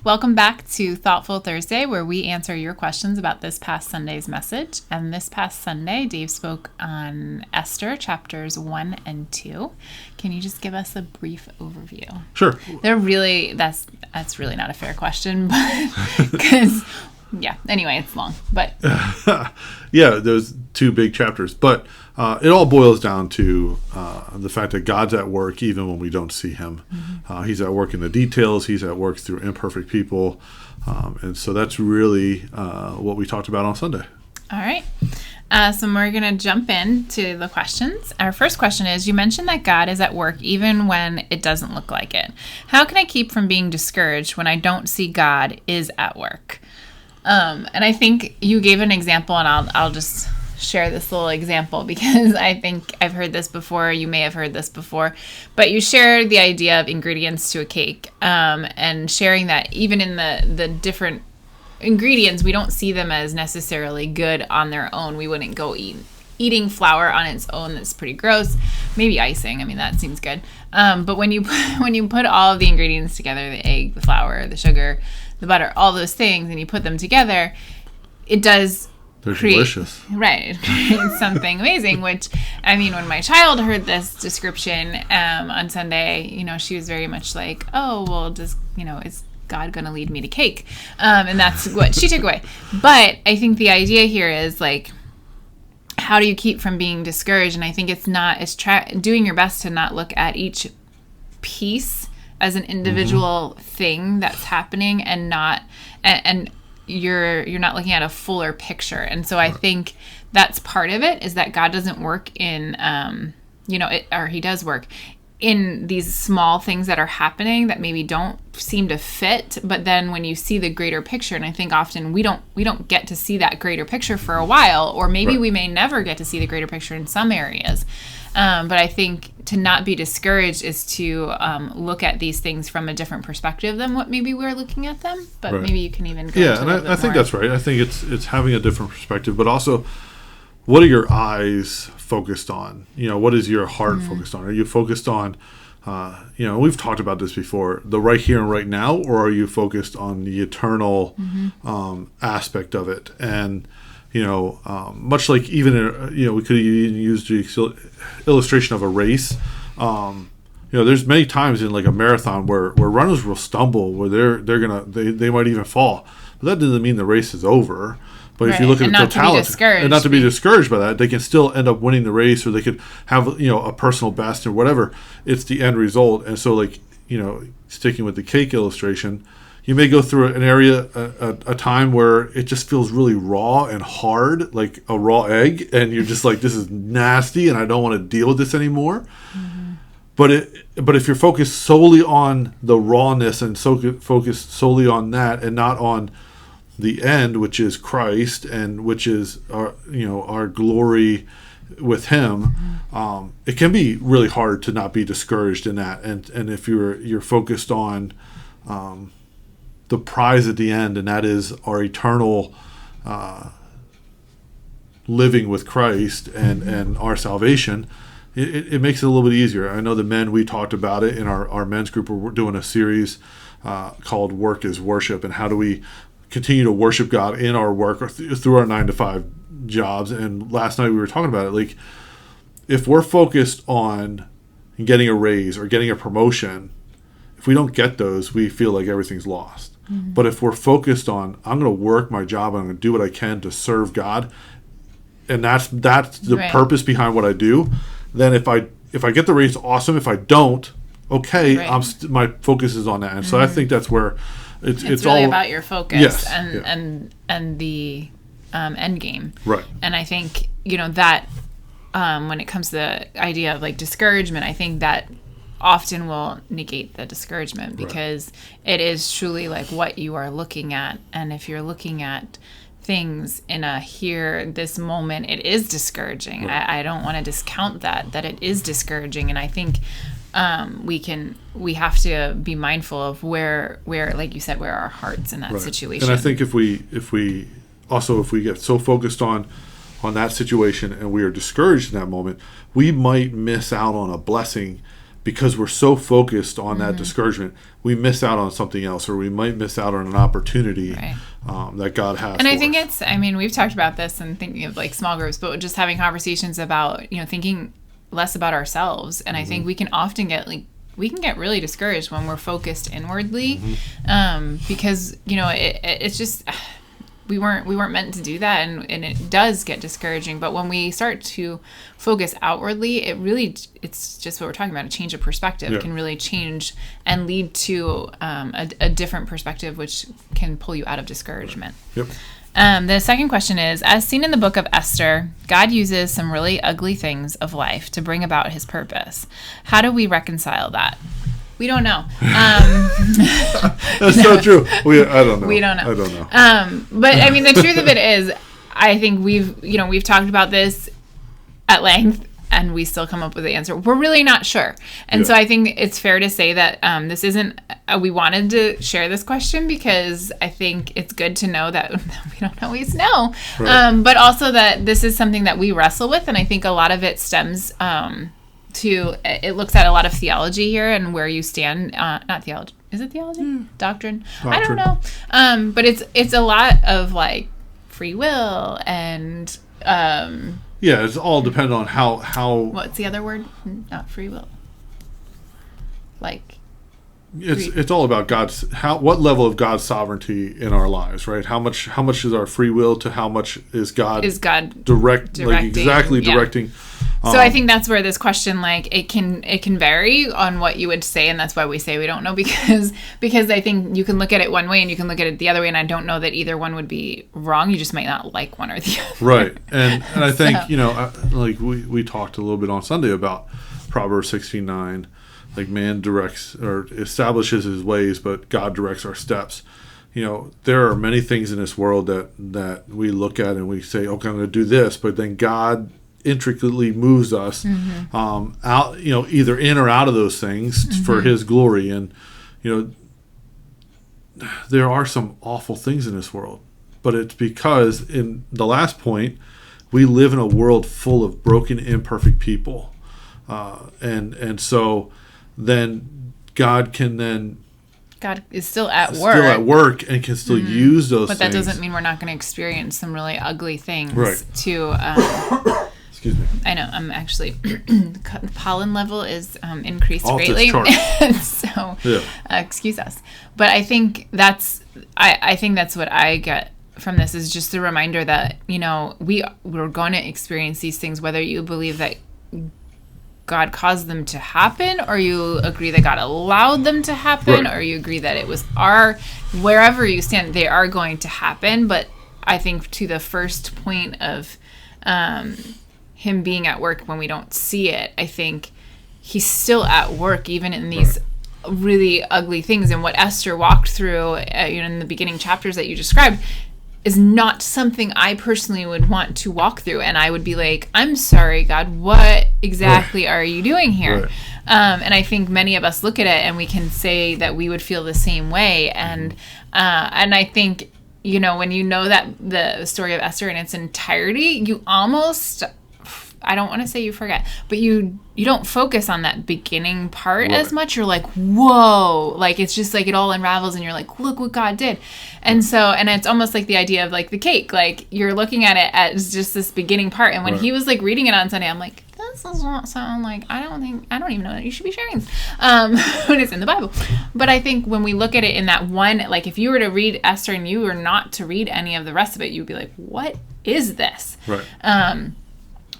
Welcome back to Thoughtful Thursday, where we answer your questions about this past Sunday's message. And this past Sunday, Dave spoke on Esther, chapters 1 and 2. Can you just give us a brief overview? Sure. That's really not a fair question, but because, anyway, it's long. But yeah, there's two big chapters. But it all boils down to the fact that God's at work even when we don't see him. Mm-hmm. He's at work in the details. He's at work through imperfect people. And so that's really what we talked about on Sunday. All right. So we're going to jump into the questions. Our first question is, you mentioned that God is at work even when it doesn't look like it. How can I keep from being discouraged when I don't see God is at work? And I think you gave an example, and I'll just share this little example because I think I've heard this before. You may have heard this before, but you shared the idea of ingredients to a cake, and sharing that even in the different ingredients, we don't see them as necessarily good on their own. We wouldn't go eating flour on its own. That's pretty gross. Maybe icing. I mean, that seems good. But when you put all of the ingredients together, the egg, the flour, the sugar, the butter, all those things, and you put them together, it does delicious. Right. It creates something amazing, which, I mean, when my child heard this description on Sunday, she was very much like, oh, well, just, is God going to lead me to cake? And that's what she took away. But I think the idea here is, like, how do you keep from being discouraged? And I think it's doing your best to not look at each piece as an individual thing that's happening and not... and you're not looking at a fuller picture. And so I think that's part of it, is that God doesn't work in, or he does work in these small things that are happening that maybe don't seem to fit. But then when you see the greater picture, and I think often we don't get to see that greater picture for a while, or maybe we may never get to see the greater picture in some areas. But I think to not be discouraged is to look at these things from a different perspective than what maybe we're looking at them. But maybe you can even go into and I think that's right. I think it's having a different perspective, but also, what are your eyes focused on? What is your heart focused on? Are you focused on, we've talked about this before, the right here and right now, or are you focused on the eternal aspect of it? And much like even we could even use the illustration of a race. There's many times in like a marathon where runners will stumble, where they might even fall. But that doesn't mean the race is over. But if you look at the totality, and not to be discouraged by that, they can still end up winning the race, or they could have a personal best or whatever. It's the end result. And so, like, sticking with the cake illustration, you may go through an area, a time where it just feels really raw and hard, like a raw egg, and you're just like, this is nasty, and I don't want to deal with this anymore. Mm-hmm. But if you're focused solely on the rawness and focused solely on that, and not on the end, which is Christ, and which is our glory with him, it can be really hard to not be discouraged in that. And if you're focused on the prize at the end, and that is our eternal living with Christ and our salvation, it makes it a little bit easier. I know the men, we talked about it in our men's group. We're doing a series called Work is Worship, and how do we continue to worship God in our work or through our 9-to-5 jobs. And last night we were talking about it, like, if we're focused on getting a raise or getting a promotion, if we don't get those, we feel like everything's lost. Mm-hmm. But if we're focused on, I'm going to work my job, I'm going to do what I can to serve God, and that's the purpose behind what I do, then if I get the raise, awesome. If I don't, okay, my focus is on that. And so I think that's where it's really all about your focus and the end game. Right. And I think that when it comes to the idea of like discouragement, I think that often will negate the discouragement, because it is truly like what you are looking at. And if you're looking at things in this moment, it is discouraging. I don't want to discount that it is discouraging. And I think we have to be mindful of where, like you said, where our hearts in that situation. And I think if we get so focused on that situation and we are discouraged in that moment, we might miss out on a blessing because we're so focused on that discouragement, we miss out on something else, or we might miss out on an opportunity that God has. And I think we've talked about this and thinking of like small groups, but just having conversations about, thinking less about ourselves. And I think we can often get really discouraged when we're focused inwardly, because, it's just, we weren't meant to do that, and it does get discouraging. But when we start to focus outwardly, it's just what we're talking about. A change of perspective can really change and lead to a different perspective, which can pull you out of discouragement. Yep. The second question is, as seen in the book of Esther, God uses some really ugly things of life to bring about his purpose. How do we reconcile that? We don't know. That's so true. I don't know. We don't know. I don't know. But I mean, the truth of it is, I think we've talked about this at length, and we still come up with the answer. We're really not sure. And so I think it's fair to say that this isn't, we wanted to share this question because I think it's good to know that we don't always know. Right. But also that this is something that we wrestle with. And I think a lot of it stems it looks at a lot of theology here and where you stand. Not theology. Is it theology? Doctrine? I don't know. But it's a lot of like free will and it's all dependent on how what's the other word? Not free will. Like it's all about what level of God's sovereignty in our lives, right? How much is our free will to how much is God directing, directing. So I think that's where this question, like, it can vary on what you would say, and that's why we say we don't know, because I think you can look at it one way and you can look at it the other way, and I don't know that either one would be wrong. You just might not like one or the other. Right. And I think, like we talked a little bit on Sunday about Proverbs 16:9, like man directs or establishes his ways, but God directs our steps. There are many things in this world that we look at and we say, okay, I'm going to do this, but then God intricately moves us out, either in or out of those things for his glory. And, there are some awful things in this world, but it's because in the last point, we live in a world full of broken, imperfect people. And so then God is still at work and can still use those things. But that doesn't mean we're not going to experience some really ugly things Excuse me. I know. I'm actually the pollen level is increased greatly, so excuse us. But I think that's what I get from this is just a reminder that we're going to experience these things, whether you believe that God caused them to happen, or you agree that God allowed them to happen, or you agree that it was wherever you stand, they are going to happen. But I think to the first point of him being at work when we don't see it, I think he's still at work even in these really ugly things. And what Esther walked through in the beginning chapters that you described is not something I personally would want to walk through. And I would be like, I'm sorry, God, what exactly are you doing here? And I think many of us look at it and we can say that we would feel the same way. And I think, when you know that the story of Esther in its entirety, you almost, I don't want to say you forget, but you don't focus on that beginning part as much. You're like, whoa, like it's just like it all unravels and you're like, look what God did. And so, and it's almost like the idea of like the cake, like you're looking at it as just this beginning part. And when he was like reading it on Sunday, I'm like, this does not sound like, I don't even know that you should be sharing this when it's in the Bible. But I think when we look at it in that one, like if you were to read Esther and you were not to read any of the rest of it, you'd be like, what is this? Right.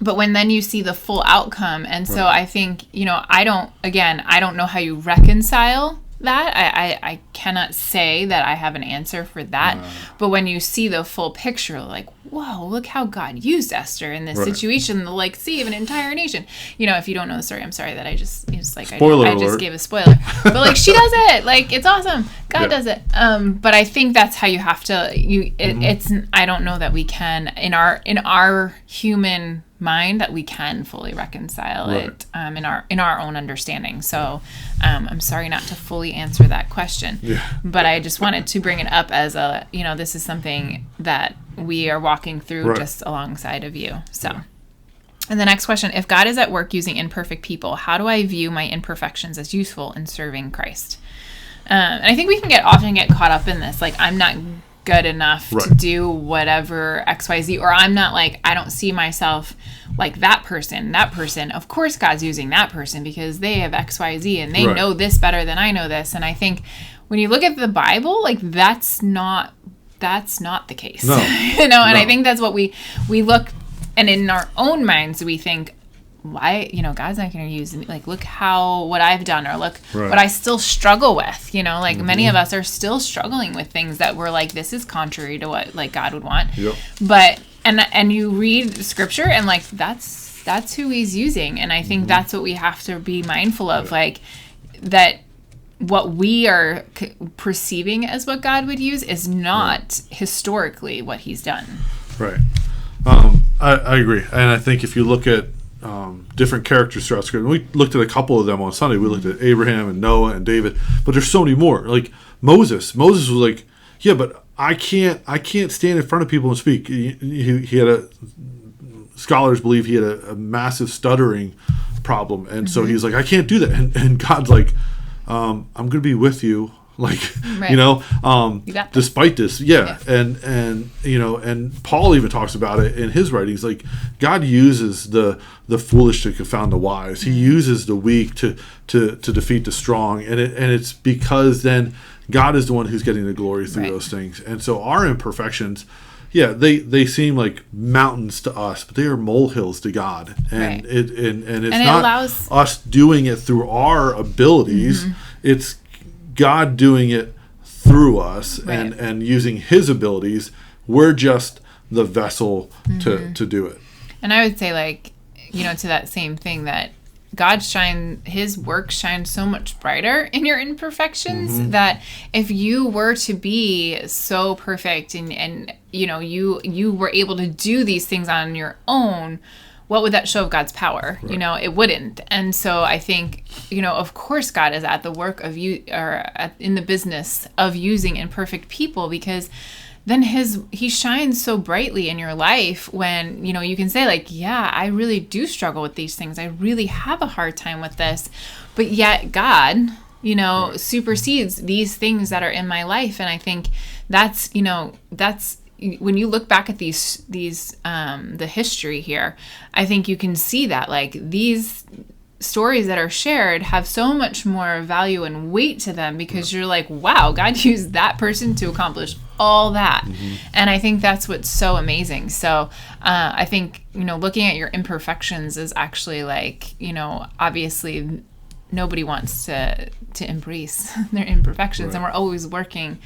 But when then you see the full outcome, and so I think, I don't know how you reconcile that. I cannot say that I have an answer for that. But when you see the full picture, like, whoa, look how God used Esther in this situation, like save an entire nation. If you don't know the story, I'm sorry that I just gave a spoiler. But like she does it, like it's awesome. God does it. But I think that's how you have to. It's I don't know that we can in our human mind that we can fully reconcile it in our own understanding. So I'm sorry not to fully answer that question, but I just wanted to bring it up as this is something that we are walking through just alongside of you. So And the next question, if God is at work using imperfect people, how do I view my imperfections as useful in serving Christ? And I think we can often get caught up in this. Like, I'm not good enough to do whatever XYZ, or I'm not like, I don't see myself like that person. Of course, God's using that person because they have XYZ and they know this better than I know this. And I think when you look at the Bible, like that's not the case. No. And I think that's what we look, and in our own minds, we think, why, God's not going to use me. Like, look what I've done, or look what I still struggle with, like many of us are still struggling with things that we're like, this is contrary to what like God would want. Yep. But, and you read scripture and like, that's who he's using. And I think that's what we have to be mindful of, like that what we are perceiving as what God would use is not historically what he's done. Right. I agree. And I think if you look at different characters throughout Scripture, we looked at a couple of them on Sunday. We looked at Abraham and Noah and David, but there's so many more. Like Moses was like, yeah, but I can't stand in front of people and speak. He had scholars believe he had a massive stuttering problem, and so he's like, I can't do that. And God's like, I'm going to be with you. Like, despite this. Yeah. And Paul even talks about it in his writings. Like, God uses the foolish to confound the wise. He uses the weak to defeat the strong. And it's because then God is the one who's getting the glory through those things. And so our imperfections, they seem like mountains to us, but they are molehills to God. And it's not us doing it through our abilities. It's God doing it through us and using his abilities. We're just the vessel to do it. And I would say, like, to that same thing, that his work shines so much brighter in your imperfections, that if you were to be so perfect and you were able to do these things on your own, what would that show of God's power? It wouldn't. And so I think, of course God is at the work of in the business of using imperfect people, because then he shines so brightly in your life when, you can say like, yeah, I really do struggle with these things. I really have a hard time with this, but yet God, supersedes these things that are in my life. And I think that's when you look back at these the history here, I think you can see that like these stories that are shared have so much more value and weight to them, because you're like, wow, God used that person to accomplish all that. And I think that's what's so amazing. So I think, looking at your imperfections is actually like, obviously nobody wants to embrace their imperfections, and we're always working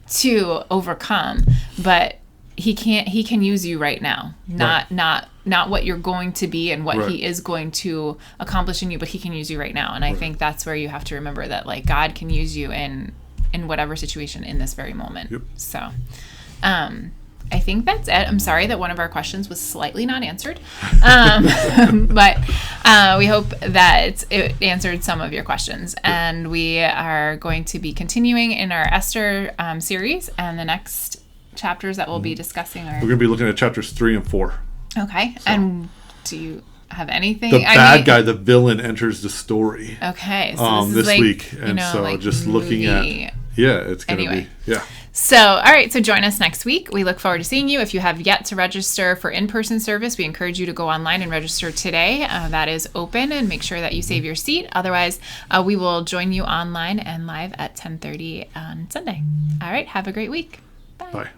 to overcome, but he can use you right now, not what you're going to be and what he is going to accomplish in you, but he can use you right now. And I think that's where you have to remember that like God can use you in whatever situation in this very moment. So I think that's it. I'm sorry that one of our questions was slightly not answered, but we hope that it answered some of your questions. And we are going to be continuing in our Esther series, and the next chapters that we'll be discussing are... We're going to be looking at chapters 3 and 4. Okay. So, and do you have anything? The bad guy, the villain, enters the story. Okay. So this like, week. And so like just looking at... Yeah, it's going to be... Yeah. So, all right. So join us next week. We look forward to seeing you. If you have yet to register for in-person service, we encourage you to go online and register today. That is open, and make sure that you save your seat. Otherwise, we will join you online and live at 10:30 on Sunday. All right. Have a great week. Bye. Bye.